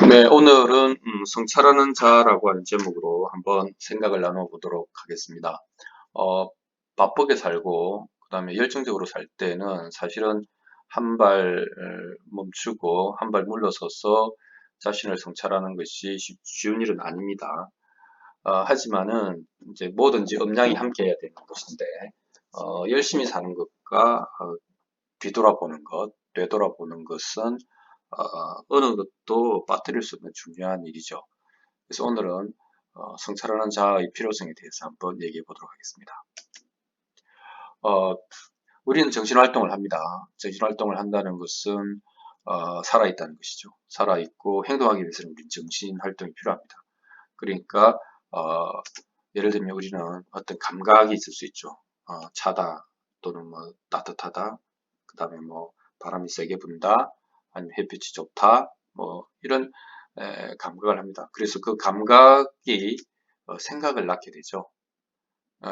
네, 오늘은 성찰하는 자라고 하는 제목으로 한번 생각을 나눠보도록 하겠습니다. 바쁘게 살고 그 다음에 열정적으로 살 때는 사실은 한 발 멈추고 한 발 물러서서 자신을 성찰하는 것이 쉬운 일은 아닙니다. 하지만은 이제 뭐든지 음양이 함께 해야 되는 것인데 열심히 사는 것과 뒤돌아보는 것, 되돌아보는 것은 어느 것도 빠뜨릴 수 없는 중요한 일이죠. 그래서 오늘은 성찰하는 자의 필요성에 대해서 한번 얘기해 보도록 하겠습니다. 우리는 정신활동을 합니다. 정신활동을 한다는 것은 살아있다는 것이죠. 살아있고 행동하기 위해서는 우리는 정신활동이 필요합니다. 그러니까 예를 들면 우리는 어떤 감각이 있을 수 있죠. 차다 또는 뭐 따뜻하다, 그 다음에 뭐 바람이 세게 분다, 아니면 햇빛이 좋다, 뭐 이런 감각을 합니다. 그래서 그 감각이 생각을 낳게 되죠.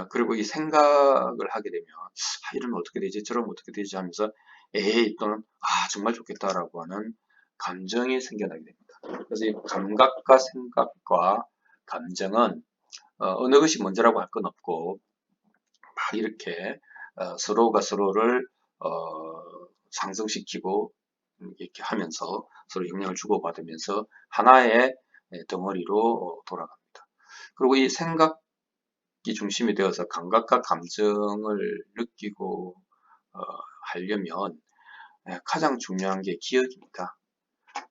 그리고 이 생각을 하게 되면 이러면 어떻게 되지, 저러면 어떻게 되지 하면서 에이 또는 정말 좋겠다라고 하는 감정이 생겨나게 됩니다. 그래서 이 감각과 생각과 감정은 어느 것이 먼저라고 할 건 없고 막 이렇게 서로가 서로를 상승시키고 이렇게 하면서 서로 영향을 주고받으면서 하나의 덩어리로 돌아갑니다. 그리고 이 생각이 중심이 되어서 감각과 감정을 느끼고 하려면 가장 중요한 게 기억입니다.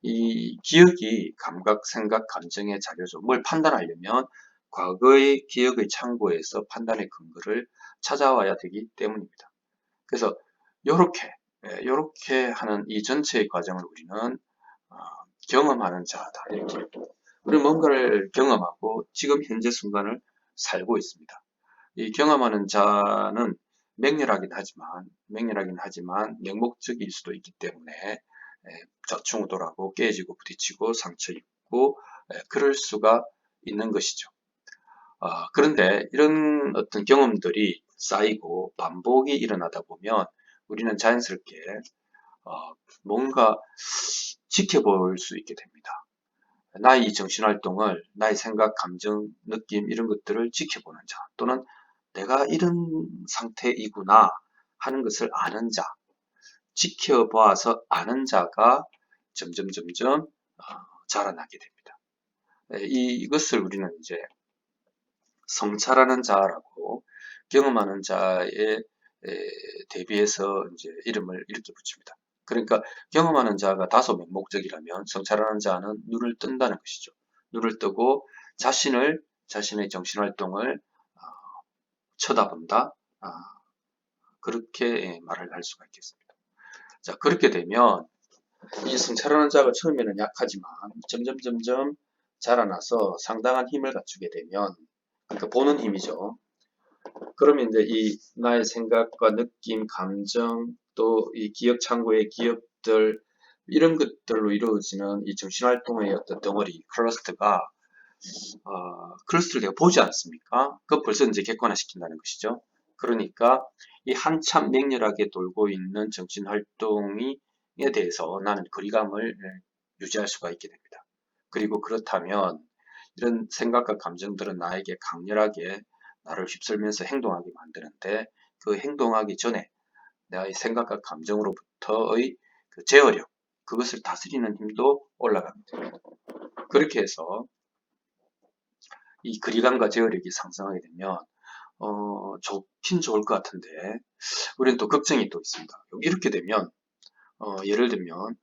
이 기억이 감각, 생각, 감정의 자료죠. 뭘 판단하려면 과거의 기억의 창고에서 판단의 근거를 찾아와야 되기 때문입니다. 그래서 요렇게 하는 이 전체의 과정을 우리는 경험하는 자다. 이렇게 우리는 뭔가를 경험하고 지금 현재 순간을 살고 있습니다. 이 경험하는 자는 맹렬하긴 하지만 맹목적일 수도 있기 때문에 좌충우돌하고 깨지고 부딪히고 상처 입고 그럴 수가 있는 것이죠. 그런데 이런 어떤 경험들이 쌓이고 반복이 일어나다 보면 우리는 자연스럽게 뭔가 지켜볼 수 있게 됩니다. 나의 이 정신활동을, 나의 생각, 감정, 느낌 이런 것들을 지켜보는 자, 또는 내가 이런 상태이구나 하는 것을 아는 자, 지켜봐서 아는 자가 점점 자라나게 됩니다. 이것을 우리는 이제 성찰하는 자라고, 경험하는 자에 대비해서 이제 이름을 이렇게 붙입니다. 그러니까 경험하는 자가 다소 맹목적이라면 성찰하는 자는 눈을 뜬다는 것이죠. 눈을 뜨고 자신의 정신활동을 쳐다본다. 그렇게 말을 할 수가 있겠습니다. 자, 그렇게 되면 이 성찰하는 자가 처음에는 약하지만 점점 자라나서 상당한 힘을 갖추게 되면, 그러니까 보는 힘이죠. 그러면 이제 이 나의 생각과 느낌, 감정, 또 이 기억 창고의 기억들, 이런 것들로 이루어지는 이 정신활동의 어떤 덩어리, 클러스터를 내가 보지 않습니까? 그 벌써 이제 객관화시킨다는 것이죠. 그러니까 이 한참 맹렬하게 돌고 있는 정신활동에 대해서 나는 거리감을 유지할 수가 있게 됩니다. 그리고 그렇다면 이런 생각과 감정들은 나에게 강렬하게 나를 휩쓸면서 행동하게 만드는데, 그 행동하기 전에 나의 생각과 감정으로부터의 그 제어력, 그것을 다스리는 힘도 올라갑니다. 그렇게 해서 이 거리감과 제어력이 상승하게 되면 좋긴 좋을 것 같은데 우리는 또 걱정이 또 있습니다. 이렇게 되면 예를 들면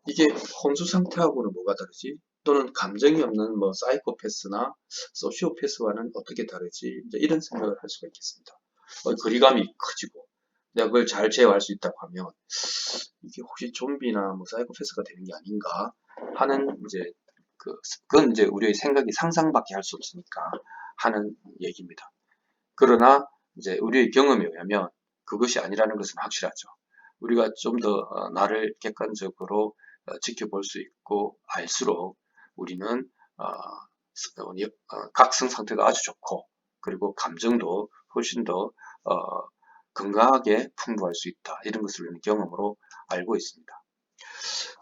이게 혼수 상태하고는 뭐가 다르지? 또는 감정이 없는 뭐 사이코패스나 소시오패스와는 어떻게 다르지? 이제 이런 생각을 할 수가 있겠습니다. 거리감이 커지고 내가 그걸 잘 제어할 수 있다고 하면 이게 혹시 좀비나 뭐 사이코패스가 되는 게 아닌가 하는 이제 그건 이제 우리의 생각이 상상밖에 할 수 없으니까 하는 얘기입니다. 그러나 이제 우리의 경험에 의하면 그것이 아니라는 것은 확실하죠. 우리가 좀 더 나를 객관적으로 지켜볼 수 있고 알수록 우리는 각성 상태가 아주 좋고, 그리고 감정도 훨씬 더 건강하게 풍부할 수 있다. 이런 것을 우리는 경험으로 알고 있습니다.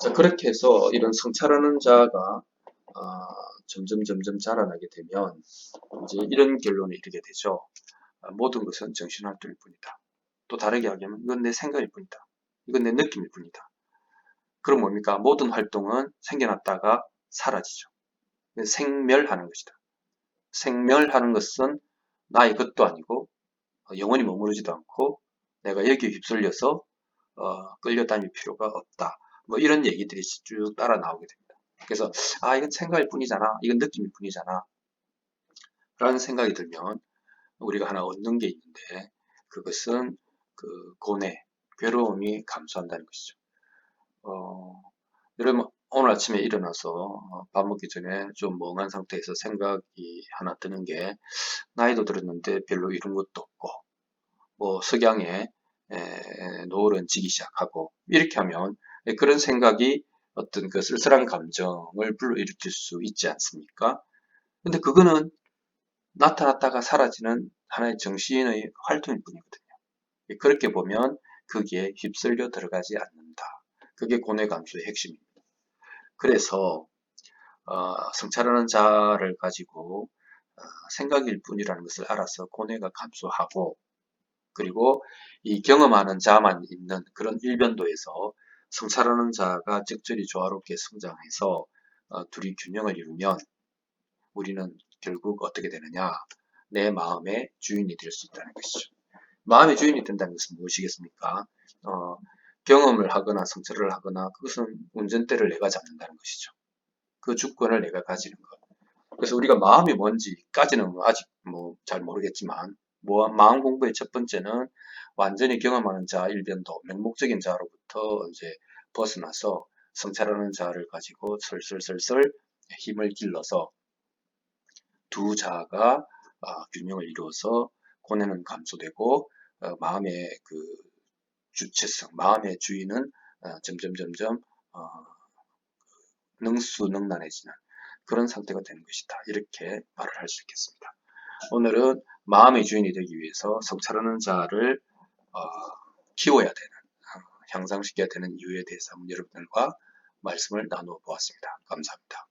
자, 그렇게 해서 이런 성찰하는 자가 점점 자라나게 되면 이제 이런 결론에 이르게 되죠. 모든 것은 정신활동일 뿐이다. 또 다르게 하면 이건 내 생각일 뿐이다. 이건 내 느낌일 뿐이다. 그럼 뭡니까? 모든 활동은 생겨났다가 사라지죠. 생멸하는 것이다. 생멸하는 것은 나의 것도 아니고 영원히 머무르지도 않고 내가 여기에 휩쓸려서 끌려다닐 필요가 없다. 뭐 이런 얘기들이 쭉 따라 나오게 됩니다. 그래서 이건 생각일 뿐이잖아. 이건 느낌일 뿐이잖아. 라는 생각이 들면 우리가 하나 얻는 게 있는데 그것은 그 고뇌, 괴로움이 감소한다는 것이죠. 여러분 오늘 아침에 일어나서 밥 먹기 전에 좀 멍한 상태에서 생각이 하나 드는 게 나이도 들었는데 별로 이룬 것도 없고 뭐 석양에 노을은 지기 시작하고 이렇게 하면 그런 생각이 어떤 그 쓸쓸한 감정을 불러일으킬 수 있지 않습니까? 근데 그거는 나타났다가 사라지는 하나의 정신의 활동일 뿐이거든요. 그렇게 보면 거기에 휩쓸려 들어가지 않는다. 그게 고뇌 감소의 핵심입니다. 그래서 성찰하는 자를 가지고 생각일 뿐이라는 것을 알아서 고뇌가 감소하고 그리고 이 경험하는 자만 있는 그런 일변도에서 성찰하는 자가 적절히 조화롭게 성장해서 둘이 균형을 이루면 우리는 결국 어떻게 되느냐? 내 마음의 주인이 될 수 있다는 것이죠. 마음의 주인이 된다는 것은 무엇이겠습니까? 경험을 하거나 성찰을 하거나 그것은 운전대를 내가 잡는다는 것이죠. 그 주권을 내가 가지는 것. 그래서 우리가 마음이 뭔지까지는 아직 잘 모르겠지만 마음 공부의 첫 번째는 완전히 경험하는 자 일변도 맹목적인 자로부터 이제 벗어나서 성찰하는 자를 가지고 슬슬슬슬 힘을 길러서 두 자가 균형을 이루어서 고뇌는 감소되고 마음의 그 주체성, 마음의 주인은 점점 능수능란해지는 그런 상태가 되는 것이다. 이렇게 말을 할 수 있겠습니다. 오늘은 마음의 주인이 되기 위해서 성찰하는 자를 키워야 되는, 향상시켜야 되는 이유에 대해서 여러분들과 말씀을 나누어 보았습니다. 감사합니다.